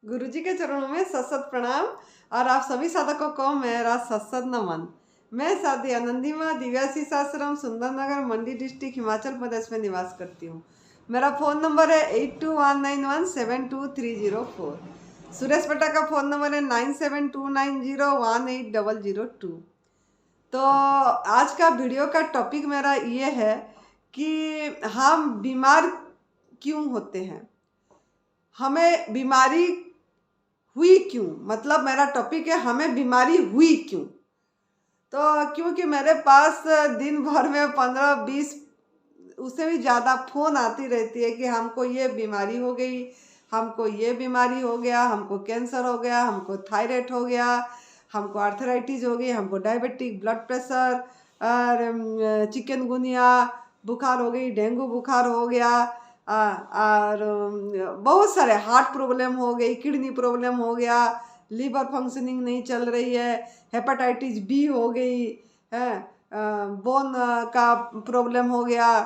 गुरुजी के चरणों में सत प्रणाम। और आप सभी साधकों को मेरा सत नमन। मैं साध्वी आनंदीमा दिव्यासी आश्रम सुंदरनगर मंडी डिस्ट्रिक्ट हिमाचल प्रदेश में निवास करती हूँ। मेरा फ़ोन नंबर है 8219172304। सुरेश पटा का फ़ोन नंबर है 9729018002। तो आज का वीडियो का टॉपिक मेरा ये है कि हम बीमार क्यों होते हैं, हमें बीमारी हुई क्यों, मतलब मेरा टॉपिक है हमें बीमारी हुई क्यों। तो क्योंकि मेरे पास दिन भर में 15-20 उससे भी ज़्यादा फ़ोन आती रहती है कि हमको ये बीमारी हो गई, हमको ये बीमारी हो गया, हमको कैंसर हो गया, हमको थायराइड हो गया, हमको आर्थराइटिस हो गई, हमको डायबिटिक, ब्लड प्रेशर और चिकनगुनिया बुखार हो गई, डेंगू बुखार हो गया, और बहुत सारे हार्ट प्रॉब्लम हो गई, किडनी प्रॉब्लम हो गया, लीवर फंक्शनिंग नहीं चल रही है, हेपेटाइटिस बी हो गई है, बोन का प्रॉब्लम हो गया,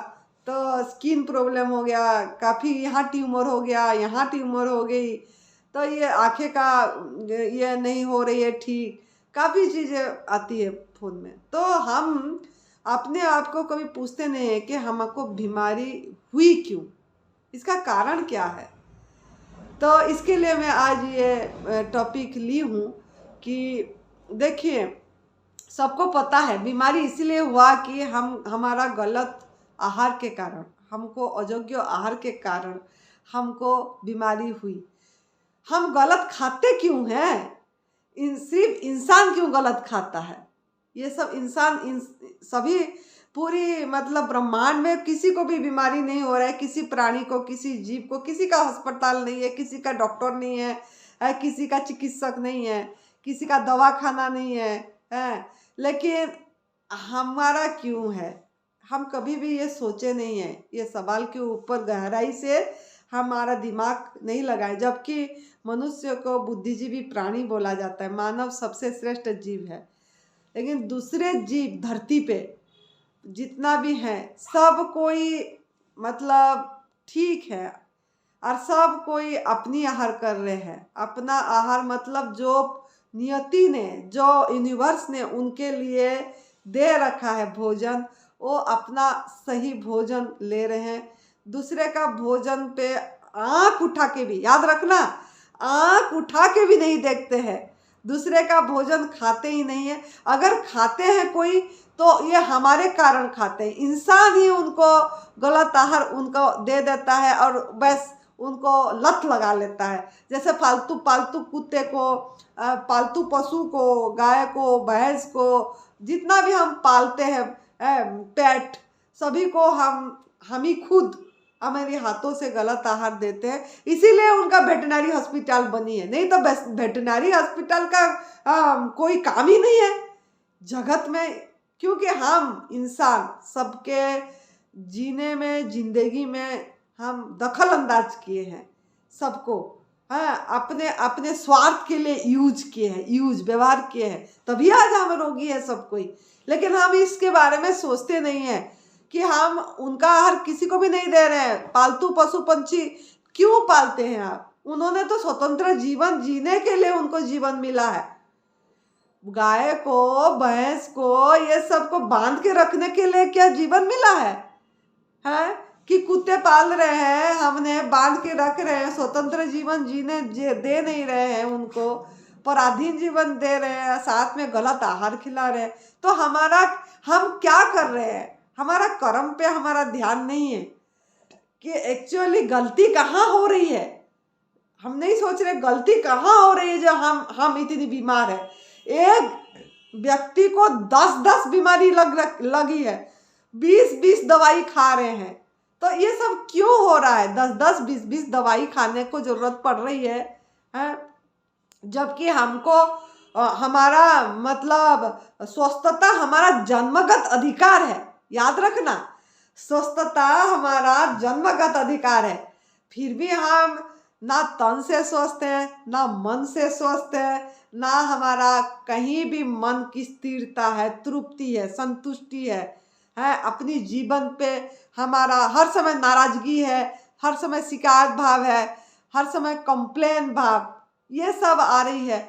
तो स्किन प्रॉब्लम हो गया, काफ़ी यहाँ ट्यूमर हो गया, यहाँ ट्यूमर हो गई, तो ये आँखें का ये नहीं हो रही है ठीक, काफ़ी चीज़ें आती है फ़ोन में। तो हम अपने आप को कभी पूछते नहीं है कि हमको बीमारी हुई क्यों, इसका कारण क्या है। तो इसके लिए मैं आज ये टॉपिक ली हूँ कि देखिए, सबको पता है बीमारी इसलिए हुआ कि हमारा गलत आहार के कारण, हमको अयोग्य आहार के कारण हमको बीमारी हुई। हम गलत खाते क्यों हैं, सिर्फ इंसान क्यों गलत खाता है, ये सब इंसान सभी पूरी मतलब ब्रह्मांड में किसी को भी बीमारी नहीं हो रहा है, किसी प्राणी को, किसी जीव को, किसी का अस्पताल नहीं है, किसी का डॉक्टर नहीं है, किसी का चिकित्सक नहीं है, किसी का दवाखाना नहीं है, लेकिन हमारा क्यों है, हम कभी भी ये सोचे नहीं है, ये सवाल के ऊपर गहराई से हमारा दिमाग नहीं लगाए। जबकि मनुष्य को बुद्धिजीवी प्राणी बोला जाता है, मानव सबसे श्रेष्ठ जीव है, लेकिन दूसरे जीव धरती पे जितना भी है सब कोई मतलब ठीक है, और सब कोई अपनी आहार कर रहे हैं। अपना आहार मतलब जो नियति ने, जो यूनिवर्स ने उनके लिए दे रखा है भोजन, वो अपना सही भोजन ले रहे हैं। दूसरे का भोजन पे आँख उठा के भी, याद रखना, आँख उठा के भी नहीं देखते हैं, दूसरे का भोजन खाते ही नहीं है। अगर खाते हैं कोई तो ये हमारे कारण खाते हैं, इंसान ही उनको गलत आहार उनको दे देता है और बस उनको लत लगा लेता है। जैसे पालतू कुत्ते को, पालतू पशु को, गाय को, भैंस को, जितना भी हम पालते हैं पेट, सभी को हम ही खुद हमारे हाथों से गलत आहार देते हैं। इसीलिए उनका वेटनरी हॉस्पिटल बनी है, नहीं तो वेटनरी हॉस्पिटल का कोई काम ही नहीं है जगत में। क्योंकि हम इंसान सबके जीने में, जिंदगी में हम दखल अंदाज किए हैं सबको, हाँ, अपने अपने स्वार्थ के लिए यूज किए हैं, व्यवहार किए हैं, तभी आज हम रोगी है सब कोई। लेकिन हम इसके बारे में सोचते नहीं हैं कि हम उनका आहार किसी को भी नहीं दे रहे हैं। पालतू पशु पंछी क्यों पालते हैं आप, उन्होंने तो स्वतंत्र जीवन जीने के लिए उनको जीवन मिला है। गाय को, भैंस को, ये सबको बांध के रखने के लिए क्या जीवन मिला है? कि कुत्ते पाल रहे हैं, हमने बांध के रख रहे हैं, स्वतंत्र जीवन जीने दे नहीं रहे हैं उनको, पराधीन जीवन दे रहे हैं, साथ में गलत आहार खिला रहे हैं। तो हम क्या कर रहे हैं, हमारा कर्म पे हमारा ध्यान नहीं है कि एक्चुअली गलती कहाँ हो रही है। हम नहीं सोच रहे गलती कहाँ हो रही है जो हम इतनी बीमार है। एक व्यक्ति को 10-10 बीमारी लगी है, 20-20 दवाई खा रहे हैं। तो ये सब क्यों हो रहा है, 10-10, 20-20 दवाई खाने को जरूरत पड़ रही है? जबकि हमको हमारा मतलब स्वस्थता हमारा जन्मगत अधिकार है, याद रखना, स्वस्थता हमारा जन्मगत अधिकार है। फिर भी हम ना तन से स्वस्थ हैं, ना मन से स्वस्थ है, ना हमारा कहीं भी मन की स्थिरता है, तृप्ति है, संतुष्टि है अपनी जीवन पे हमारा हर समय नाराजगी है, हर समय शिकायत भाव है, हर समय कंप्लेन भाव, ये सब आ रही है।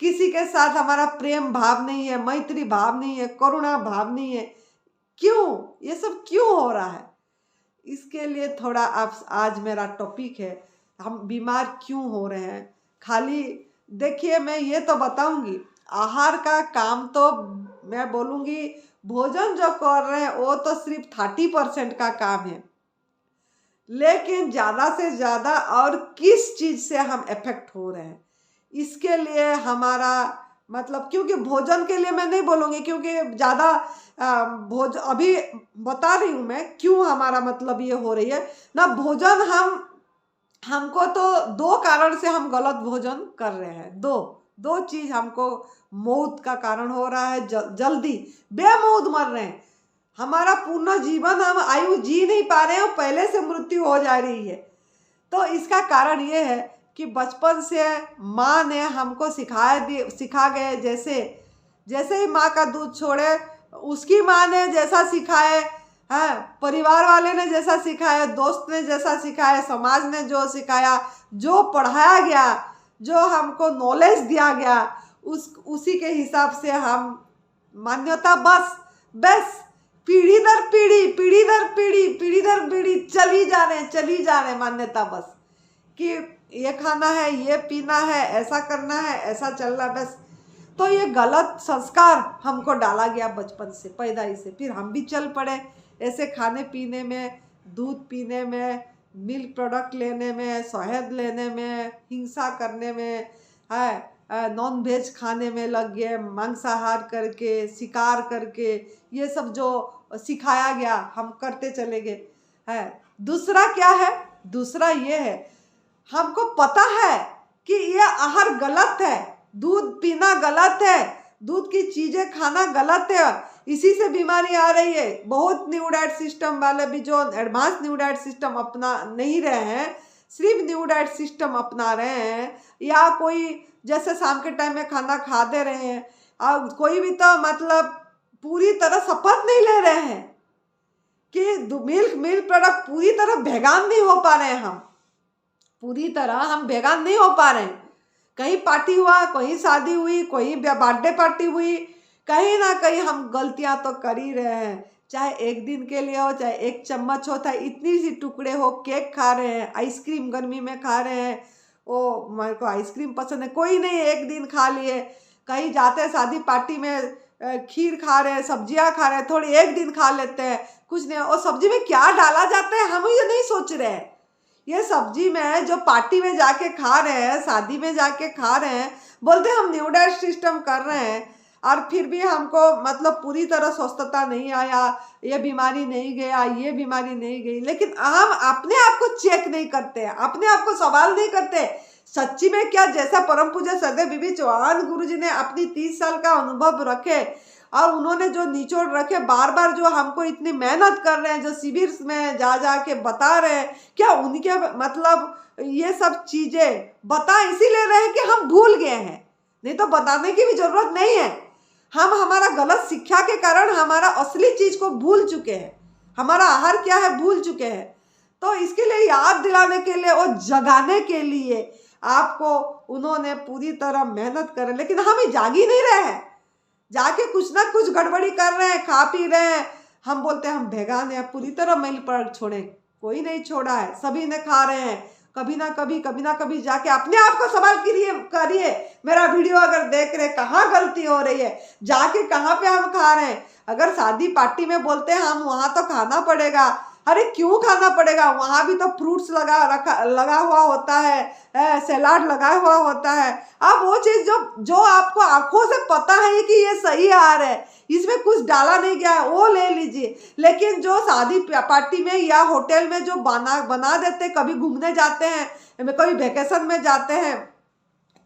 किसी के साथ हमारा प्रेम भाव नहीं है, मैत्री भाव नहीं है, करुणा भाव नहीं है। क्यों ये सब क्यों हो रहा है? इसके लिए थोड़ा आप आज मेरा टॉपिक है, हम बीमार क्यों हो रहे हैं। खाली देखिए, मैं ये तो बताऊंगी, आहार का काम तो मैं बोलूँगी, भोजन जो कर रहे हैं वो तो सिर्फ 30% का काम है, लेकिन ज़्यादा से ज़्यादा और किस चीज़ से हम इफेक्ट हो रहे हैं, इसके लिए हमारा मतलब, क्योंकि भोजन के लिए मैं नहीं बोलूँगी, क्योंकि ज़्यादा अभी बता रही हूँ मैं क्यों हमारा मतलब ये हो रही है ना। भोजन हमको तो 2 कारण से हम गलत भोजन कर रहे हैं। दो चीज़ हमको मौत का कारण हो रहा है, जल्दी बेमौत मर रहे हैं। हमारा पूर्ण जीवन हम आयु जी नहीं पा रहे हैं, पहले से मृत्यु हो जा रही है। तो इसका कारण ये है कि बचपन से माँ ने हमको सिखा गए, जैसे ही माँ का दूध छोड़े उसकी माँ ने जैसा सिखाए, परिवार वाले ने जैसा सिखाया, दोस्त ने जैसा सिखाया, समाज ने जो सिखाया, जो पढ़ाया गया, जो हमको नॉलेज दिया गया, उसी के हिसाब से हम मान्यता बस पीढ़ी दर पीढ़ी चली जा रहे मान्यता, बस कि ये खाना है, ये पीना है, ऐसा करना है, ऐसा चलना, बस। तो ये गलत संस्कार हमको डाला गया बचपन से, पैदाइश से। फिर हम भी चल पड़े ऐसे खाने पीने में, दूध पीने में, मिल्क प्रोडक्ट लेने में, शहद लेने में, हिंसा करने में, नॉन वेज खाने में लग गए, मांसाहार करके, शिकार करके, ये सब जो सिखाया गया हम करते चले गए। दूसरा क्या है? दूसरा ये है, हमको पता है कि ये आहार गलत है, दूध पीना गलत है, दूध की चीज़ें खाना गलत है, इसी से बीमारी आ रही है। बहुत न्यू डाइट सिस्टम वाले भी जो एडवांस न्यू डाइट सिस्टम अपना नहीं रहे हैं, सिर्फ न्यू डाइट सिस्टम अपना रहे हैं, या कोई जैसे शाम के टाइम में खाना खा दे रहे हैं, और कोई भी तो मतलब पूरी तरह शपथ नहीं ले रहे हैं कि मिल्क प्रोडक्ट पूरी तरह वेगान नहीं हो पा रहे हैं। हम पूरी तरह हम वेगान नहीं हो पा रहे हैं। कहीं पार्टी हुआ, कहीं शादी हुई, कहीं बर्थडे पार्टी हुई, कहीं ना कहीं हम गलतियां तो कर ही रहे हैं। चाहे एक दिन के लिए हो, चाहे एक चम्मच हो, चाहे इतनी सी टुकड़े हो, केक खा रहे हैं, आइसक्रीम गर्मी में खा रहे हैं। ओ मेरे को आइसक्रीम पसंद है, कोई नहीं, एक दिन खा लिए। कहीं जाते हैं शादी पार्टी में, खीर खा रहे हैं, सब्जियां खा रहे हैं, थोड़ी एक दिन खा लेते हैं, कुछ नहीं। और सब्जी में क्या डाला जाता है हम ये नहीं सोच रहे हैं। ये सब्जी में जो पार्टी में जाके खा रहे हैं, शादी में जाके खा रहे हैं, बोलते हम न्यू डाइट सिस्टम कर रहे हैं, और फिर भी हमको मतलब पूरी तरह स्वस्थता नहीं आया, ये बीमारी नहीं गया, ये बीमारी नहीं गई। लेकिन हम अपने आप को चेक नहीं करते, अपने आप को सवाल नहीं करते, सच्ची में क्या जैसा परम पूज्य सरदेव बीबी चौहान गुरुजी ने अपनी 30 साल का अनुभव रखे, और उन्होंने जो निचोड़ रखे, बार बार जो हमको इतनी मेहनत कर रहे हैं, जो शिविर में जा के बता रहे हैं, क्या उनके मतलब ये सब चीज़ें बता इसीलिए रहे कि हम भूल गए हैं, नहीं तो बताने की भी जरूरत नहीं है। हम हमारा गलत शिक्षा के कारण हमारा असली चीज़ को भूल चुके हैं, हमारा आहार क्या है भूल चुके हैं। तो इसके लिए याद दिलाने के लिए और जगाने के लिए आपको उन्होंने पूरी तरह मेहनत करे, लेकिन हम ही जाग ही नहीं रहे हैं, जाके कुछ ना कुछ गड़बड़ी कर रहे हैं, खा पी रहे हैं। हम बोलते हैं हम वेगान हैं, पूरी तरह मिल्क प्रोडक्ट छोड़े, कोई नहीं छोड़ा है, सभी ने खा रहे हैं। कभी ना कभी जाके अपने आप को सवाल करिए, मेरा वीडियो अगर देख रहे कहाँ गलती हो रही है, जाके कहाँ पे हम खा रहे हैं। अगर शादी पार्टी में बोलते हैं हम वहाँ तो खाना पड़ेगा, अरे क्यों खाना पड़ेगा? वहाँ भी तो फ्रूट्स लगा हुआ होता है, सलाद लगा हुआ होता है। अब वो चीज़ जो आपको आंखों से पता है कि ये सही आहार है, इसमें कुछ डाला नहीं गया है, वो ले लीजिए। लेकिन जो शादी पार्टी में या होटल में जो बना देते, कभी घूमने जाते हैं, कभी वेकेशन में जाते हैं,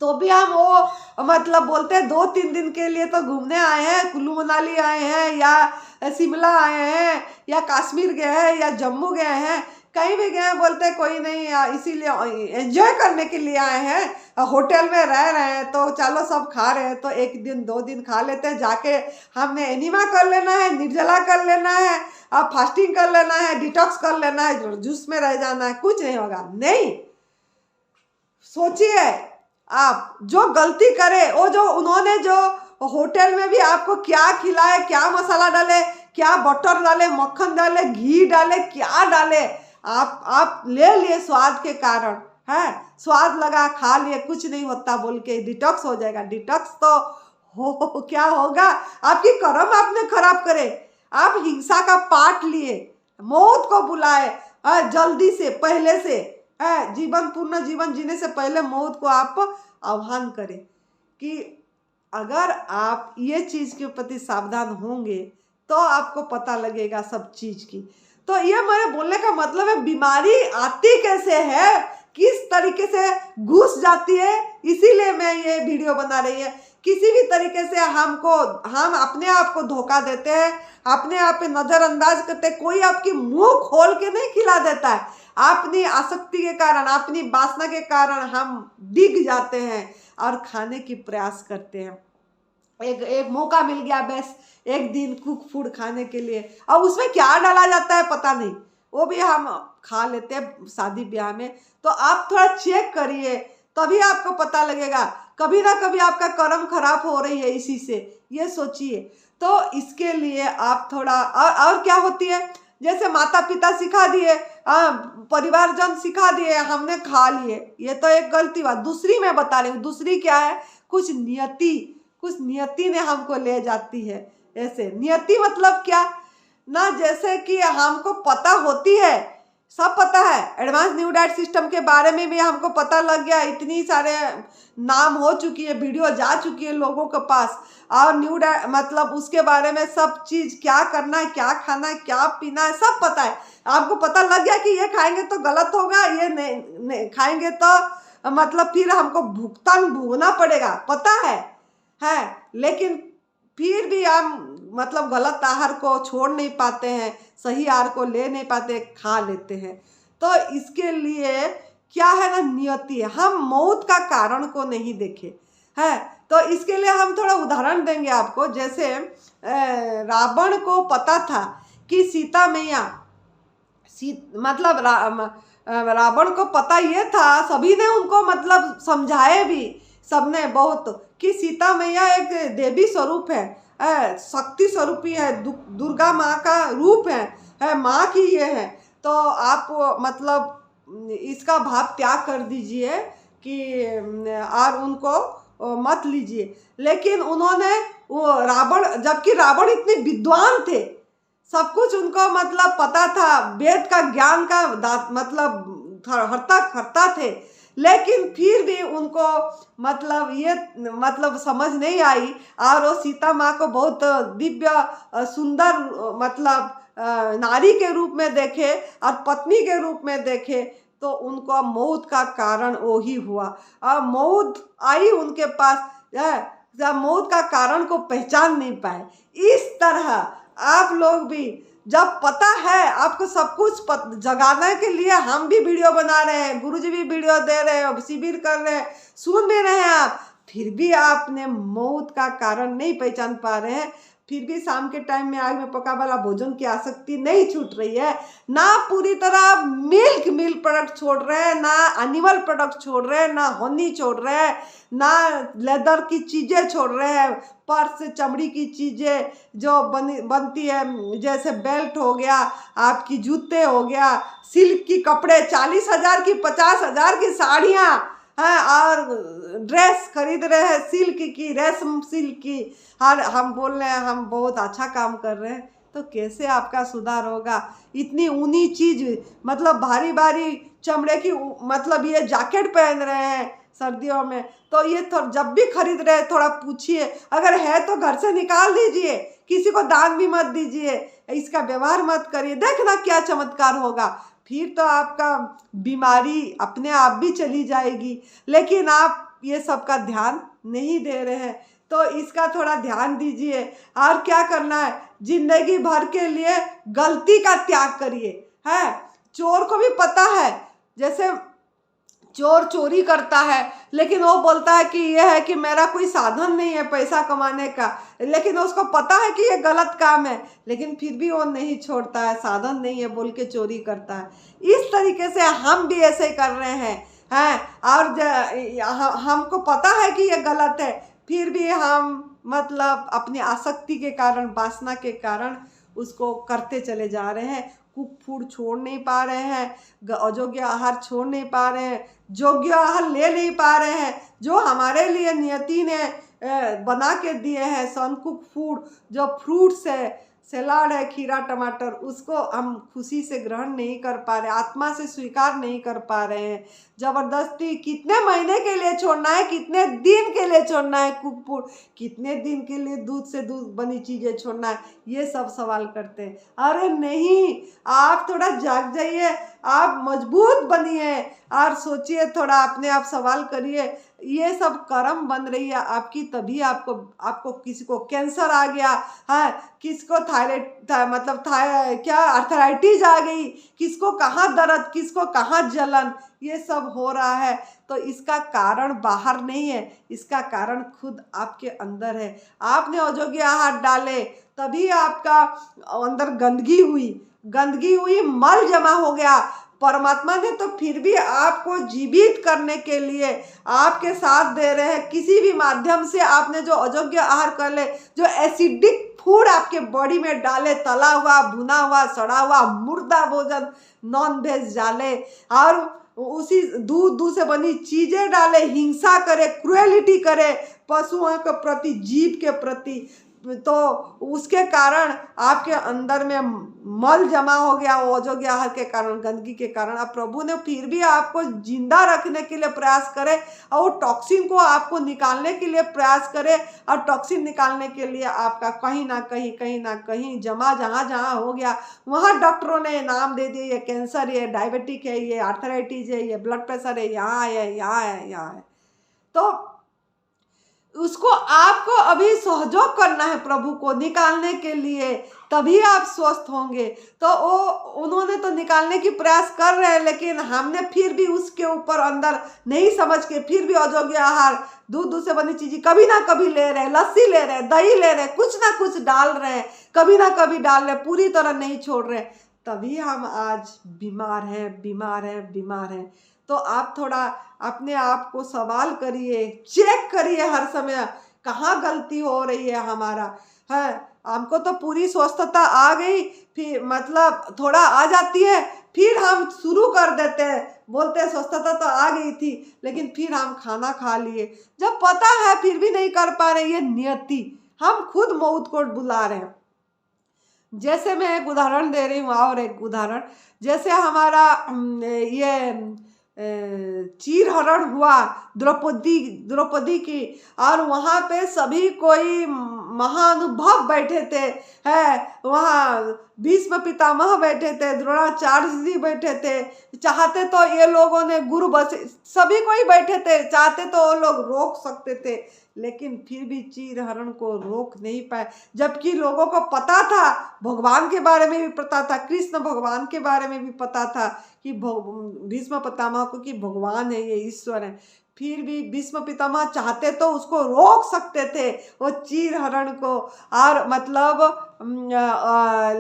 तो भी हम वो मतलब बोलते हैं 2-3 दिन के लिए तो घूमने आए हैं, कुल्लू मनाली आए हैं, या शिमला आए हैं, या कश्मीर गए हैं, या जम्मू गए हैं, कहीं भी गए, बोलते हैं कोई नहीं, इसीलिए एंजॉय करने के लिए आए हैं, होटल में रह रहे हैं, तो चलो सब खा रहे हैं तो 1 दिन 2 दिन खा लेते हैं। जाके हमने एनिमा कर लेना है, निर्जला कर लेना है, फास्टिंग कर लेना है, डिटॉक्स कर लेना है, जूस में रह जाना है, कुछ नहीं होगा। नहीं, सोचिए आप जो गलती करे, वो जो उन्होंने जो होटल में भी आपको क्या खिलाए, क्या मसाला डाले, क्या बटर डाले, मक्खन डाले, घी डाले, क्या डाले, आप ले लिए स्वाद के कारण, है स्वाद लगा खा लिए, कुछ नहीं होता बोल के डिटॉक्स हो जाएगा। डिटॉक्स तो हो क्या होगा, आपकी कर्म आपने खराब करे, आप हिंसा का पाठ लिए, मौत को बुलाए, जल्दी से पहले से, जीवन पूर्ण जीवन जीने से पहले मौत को आप आह्वान करें। कि अगर आप ये चीज़ के प्रति सावधान होंगे तो आपको पता लगेगा सब चीज़ की। तो ये मेरे बोलने का मतलब है, बीमारी आती कैसे है, किस तरीके से घुस जाती है, इसीलिए मैं ये वीडियो बना रही है। किसी भी तरीके से हम अपने आप को धोखा देते हैं, अपने आप पे नज़रअंदाज करते हैं। कोई आपकी मुंह खोल के नहीं खिला देता है, अपनी आसक्ति के कारण, अपनी वासना के कारण हम डिग जाते हैं और खाने की प्रयास करते हैं। एक मौका मिल गया बस एक दिन कुक फूड खाने के लिए, और उसमें क्या डाला जाता है पता नहीं, वो भी हम खा लेते हैं शादी ब्याह में। तो आप थोड़ा चेक करिए, तभी आपको पता लगेगा। कभी ना कभी आपका कर्म खराब हो रही है इसी से, ये सोचिए। तो इसके लिए आप थोड़ा और क्या होती है, जैसे माता पिता सिखा दिए, परिवारजन सिखा दिए, हमने खा लिए, ये तो एक गलती बात। दूसरी मैं बता रही हूँ, दूसरी क्या है, कुछ नियति ने हमको ले जाती है। ऐसे नियति मतलब क्या ना, जैसे कि हमको पता होती है, सब पता है, एडवांस न्यू डाइट सिस्टम के बारे में भी हमको पता लग गया, इतनी सारे नाम हो चुकी है, वीडियो जा चुकी है लोगों के पास, और न्यू डाइट मतलब उसके बारे में सब चीज़, क्या करना है, क्या खाना है, क्या पीना है, सब पता है। आपको पता लग गया कि ये खाएंगे तो गलत होगा, ये नहीं खाएंगे तो मतलब फिर हमको भुगतान भोगना पड़ेगा, पता है। लेकिन फिर भी हम मतलब गलत आहार को छोड़ नहीं पाते हैं, सही आहार को ले नहीं पाते, खा लेते हैं। तो इसके लिए क्या है ना, नियति है, हम मौत का कारण को नहीं देखे है। तो इसके लिए हम थोड़ा उदाहरण देंगे आपको। जैसे रावण को पता था कि सीता मैया मतलब रावण को पता ये था, सभी ने उनको मतलब समझाए भी, सबने बहुत, कि सीता मैया एक देवी स्वरूप है, शक्ति स्वरूपी है, दुर्गा माँ का रूप है माँ की ये है। तो आप मतलब इसका भाव त्याग कर दीजिए कि और उनको मत लीजिए। लेकिन उन्होंने वो रावण, जबकि रावण इतने विद्वान थे, सब कुछ उनको मतलब पता था, वेद का ज्ञान का मतलब हरता थे, लेकिन फिर भी उनको मतलब ये मतलब समझ नहीं आई, और वो सीता माँ को बहुत दिव्य सुंदर मतलब नारी के रूप में देखे और पत्नी के रूप में देखे। तो उनको मौत का कारण वो ही हुआ, और मौत आई उनके पास, जब मौत का कारण को पहचान नहीं पाए। इस तरह आप लोग भी, जब पता है आपको सब कुछ जगाने के लिए हम भी वीडियो बना रहे हैं, गुरुजी भी वीडियो दे रहे हैं, शिविर कर रहे हैं, सुन भी रहे हैं आप, फिर भी आपने मौत का कारण नहीं पहचान पा रहे हैं, फिर भी शाम के टाइम में आग में पका वाला भोजन की आसक्ति नहीं छूट रही है, ना पूरी तरह मिल्क प्रोडक्ट छोड़ रहे हैं, ना एनिमल प्रोडक्ट छोड़ रहे हैं, ना हनी छोड़ रहे हैं, ना लेदर की चीज़ें छोड़ रहे हैं, पर्स चमड़ी की चीज़ें जो बनती है, जैसे बेल्ट हो गया, आपकी जूते हो गया, सिल्क की कपड़े, 40,000 की 50,000 की साड़ियाँ हैं, और ड्रेस खरीद रहे हैं सिल्क की, रेशम सिल्क की, और हम बोल रहे हैं हम बहुत अच्छा काम कर रहे हैं। तो कैसे आपका सुधार होगा? इतनी ऊनी चीज़, मतलब भारी भारी चमड़े की, मतलब ये जैकेट पहन रहे हैं सर्दियों में, तो ये जब भी खरीद रहे हैं थोड़ा पूछिए, अगर है तो घर से निकाल दीजिए, किसी को दान भी मत दीजिए, इसका व्यवहार मत करिए, देखना क्या चमत्कार होगा। फिर तो आपका बीमारी अपने आप भी चली जाएगी, लेकिन आप ये सब का ध्यान नहीं दे रहे हैं। तो इसका थोड़ा ध्यान दीजिए। और क्या करना है, जिंदगी भर के लिए गलती का त्याग करिए। है, चोर को भी पता है, जैसे चोर चोरी करता है, लेकिन वो बोलता है कि यह है कि मेरा कोई साधन नहीं है पैसा कमाने का, लेकिन उसको पता है कि ये गलत काम है, लेकिन फिर भी वो नहीं छोड़ता है, साधन नहीं है बोल के चोरी करता है। इस तरीके से हम भी ऐसे कर रहे हैं, हैं, और हमको पता है कि ये गलत है, फिर भी हम मतलब अपनी आसक्ति के कारण, वासना के कारण उसको करते चले जा रहे हैं। कुक फूड छोड़ नहीं पा रहे हैं, अयोग्य आहार छोड़ नहीं पा रहे हैं, योग्य आहार ले नहीं पा रहे हैं, जो हमारे लिए नियति ने बना के दिए हैं। सनकुक फूड जो फ्रूट्स है, सलाद है, खीरा टमाटर, उसको हम खुशी से ग्रहण नहीं कर पा रहे, आत्मा से स्वीकार नहीं कर पा रहे हैं। ज़बरदस्ती कितने महीने के लिए छोड़ना है, कितने दिन के लिए छोड़ना है कुक फूड, कितने दिन के लिए दूध से दूध बनी चीज़ें छोड़ना है, ये सब सवाल करते हैं। अरे नहीं, आप थोड़ा जाग जाइए, आप मजबूत बनिए और सोचिए, थोड़ा अपने आप सवाल करिए। ये सब कर्म बन रही है आपकी, तभी आपको किसी को कैंसर आ गया है, किसको थायराइड मतलब क्या आर्थराइटिस आ गई, किसको कहाँ दर्द, किसको कहाँ जलन, ये सब हो रहा है। तो इसका कारण बाहर नहीं है, इसका कारण खुद आपके अंदर है। आपने अयोग्य आहार डाले, तभी आपका अंदर गंदगी हुई, मल जमा हो गया। परमात्मा ने तो फिर भी आपको जीवित करने के लिए आपके साथ दे रहे हैं। किसी भी माध्यम से आपने जो अयोग्य आहार कर ले, जो एसिडिक फूड आपके बॉडी में डाले, तला हुआ, भुना हुआ, सड़ा हुआ, मुर्दा भोजन, नॉन वेज डाले, और उसी दूध से बनी चीज़ें डाले, हिंसा करे, क्रुएलिटी करे पशुओं के प्रति, जीव के प्रति, तो उसके कारण आपके अंदर में मल जमा हो गया, वो अयोग्य आहार के कारण, गंदगी के कारण। अब प्रभु ने फिर भी आपको जिंदा रखने के लिए प्रयास करे, और वो टॉक्सिन को आपको निकालने के लिए प्रयास करे, और टॉक्सिन निकालने के लिए आपका कहीं ना कहीं जमा जहाँ हो गया, वहाँ डॉक्टरों ने नाम दे दिए, ये कैंसर, ये डायबिटिक है, ये आर्थराइटिस है, ये ब्लड प्रेशर है, यहाँ है। तो उसको आपको अभी सहयोग करना है प्रभु को निकालने के लिए, तभी आप स्वस्थ होंगे। तो उन्होंने तो निकालने की प्रयास कर रहे हैं, लेकिन हमने फिर भी उसके ऊपर अंदर नहीं समझ के फिर भी अयोग्य आहार, दूध से बनी चीज़ें कभी ना कभी ले रहे हैं, लस्सी ले रहे हैं, दही ले रहे हैं, कुछ ना कुछ डाल रहे हैं, कभी ना कभी डाल रहे हैं, पूरी तरह नहीं छोड़ रहे, तभी हम आज बीमार हैं। तो आप थोड़ा अपने आप को सवाल करिए, चेक करिए हर समय, कहाँ गलती हो रही है हमारा है। हमको तो पूरी स्वस्थता आ गई, फिर मतलब थोड़ा आ जाती है, फिर हम शुरू कर देते हैं, बोलते हैं स्वस्थता तो आ गई थी, लेकिन फिर हम खाना खा लिए, जब पता है फिर भी नहीं कर पा रहे। ये नियति, हम खुद मौत को बुला रहे हैं। जैसे मैं एक उदाहरण दे रही हूँ, और एक उदाहरण, जैसे हमारा ये चीर हरण हुआ द्रौपदी की, और वहाँ पे सभी कोई महानुभव बैठे थे, है वहाँ भीष्म पितामह बैठे थे, द्रोणाचार्य जी बैठे थे, चाहते तो ये लोगों ने गुरु बस सभी कोई बैठे थे, चाहते तो वो लोग रोक सकते थे, लेकिन फिर भी चीर हरण को रोक नहीं पाए। जबकि लोगों को पता था, भगवान के बारे में भी पता था, कृष्ण भगवान के बारे में भी पता था कि भीष्म पितामह को कि भगवान है, ये ईश्वर है, फिर भी भीष्म पितामह चाहते तो उसको रोक सकते थे, वो चीर हरण को, और मतलब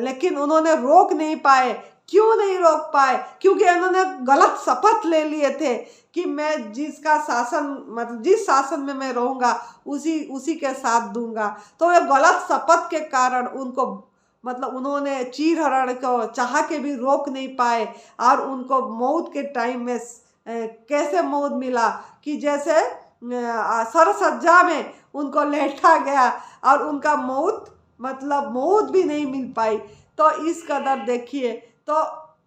लेकिन उन्होंने रोक नहीं पाए। क्यों नहीं रोक पाए? क्योंकि उन्होंने गलत शपथ ले लिए थे कि मैं जिसका शासन, मतलब जिस शासन में मैं रहूँगा उसी के साथ दूंगा। तो ये गलत शपथ के कारण उनको, मतलब उन्होंने चीर हरण को चाह के भी रोक नहीं पाए, और उनको मौत के टाइम में कैसे मौत मिला कि जैसे सरसज्जा में उनको लेटा गया, और उनका मौत भी नहीं मिल पाई। तो इस कदर देखिए, तो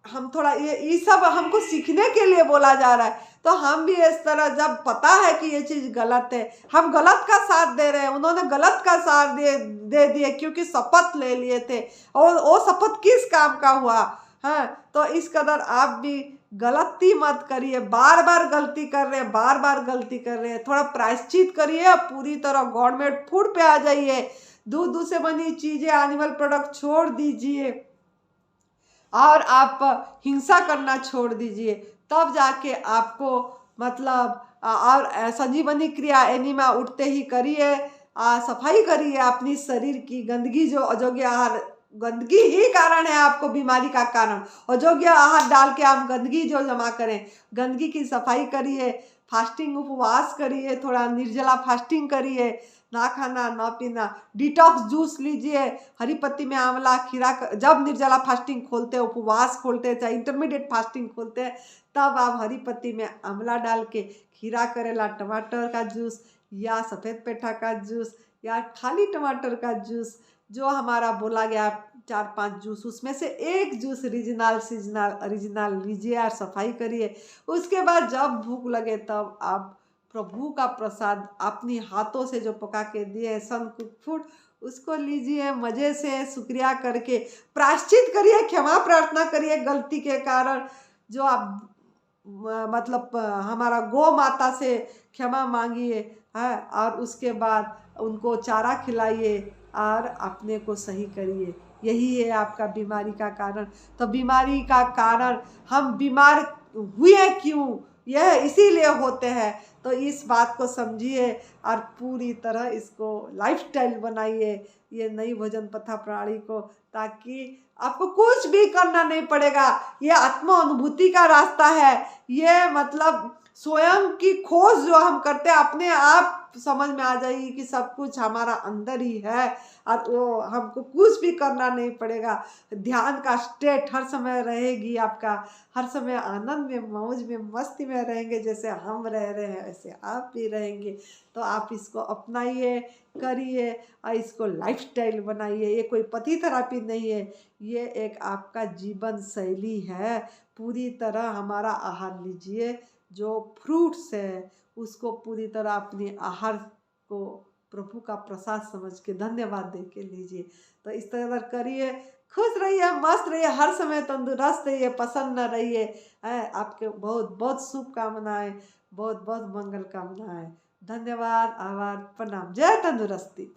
हम थोड़ा ये सब हमको सीखने के लिए बोला जा रहा है। तो हम भी इस तरह, जब पता है कि ये चीज़ गलत है, हम गलत का साथ दे रहे हैं, उन्होंने गलत का साथ दे दिए क्योंकि शपथ ले लिए थे, और वो शपथ किस काम का हुआ है। तो इस कदर आप भी गलती मत करिए, बार बार गलती कर रहे हैं, थोड़ा प्रायश्चित करिए, पूरी तरह गवर्नमेंट फूड पे आ जाइए, दूध से बनी चीज़ें, एनिमल प्रोडक्ट छोड़ दीजिए, और आप हिंसा करना छोड़ दीजिए, तब जाके आपको मतलब और संजीवनी क्रिया एनिमा उठते ही करिए, सफाई करिए अपनी शरीर की, गंदगी जो अयोग्य आहार गंदगी ही कारण है आपको बीमारी का कारण। और योग्य आहार डाल के आप गंदगी जो जमा करें, गंदगी की सफाई करिए, फास्टिंग उपवास करिए, थोड़ा निर्जला फास्टिंग करिए, ना खाना ना पीना, डिटॉक्स जूस लीजिए, हरी पत्ती में आंवला खीरा जब निर्जला फास्टिंग खोलते हैं, उपवास खोलते हैं, चाहे इंटरमीडिएट फास्टिंग खोलते हैं, तब आप हरी पत्ती में आंवला डाल के खीरा करेला टमाटर का जूस या सफ़ेद पेठा का जूस या खाली टमाटर का जूस, जो हमारा बोला गया 4-5 जूस, उसमें से एक जूस रीजनल सीजनल ओरिजिनल लीजिए और सफाई करिए। उसके बाद जब भूख लगे तब आप प्रभु का प्रसाद अपनी हाथों से जो पका के दिए सन कुक फूड, उसको लीजिए, मज़े से शुक्रिया करके प्रायश्चित करिए, क्षमा प्रार्थना करिए गलती के कारण, जो आप मतलब हमारा गौ माता से क्षमा मांगिए है, और उसके बाद उनको चारा खिलाइए और अपने को सही करिए। यही है आपका बीमारी का कारण। तो बीमारी का कारण हम बीमार हुए क्यों, यह इसीलिए होते हैं। तो इस बात को समझिए और पूरी तरह इसको लाइफस्टाइल बनाइए, ये नई भोजन पथा प्रणाली को, ताकि आपको कुछ भी करना नहीं पड़ेगा। ये आत्म अनुभूति का रास्ता है। ये मतलब स्वयं की खोज जो हम करते हैं, अपने आप समझ में आ जाएगी कि सब कुछ हमारा अंदर ही है और वो हमको कुछ भी करना नहीं पड़ेगा। ध्यान का स्टेट हर समय रहेगी आपका, हर समय आनंद में, मौज में, मस्ती में रहेंगे। जैसे हम रह रहे हैं वैसे आप भी रहेंगे। तो आप इसको अपनाइए, करिए और इसको लाइफस्टाइल बनाइए। ये कोई पति थेरेपी नहीं है, ये एक आपका जीवन शैली है। पूरी तरह हमारा आहार लीजिए, जो फ्रूट्स है उसको पूरी तरह अपने आहार को प्रभु का प्रसाद समझ के धन्यवाद दे के लीजिए। तो इस तरह करिए, खुश रहिए, मस्त रहिए, हर समय तंदुरुस्त रहिए, प्रसन्न रहिए। आपके बहुत बहुत शुभकामनाएं, बहुत बहुत मंगल कामनाएं। धन्यवाद, आभार, प्रणाम, जय तंदुरुस्ती।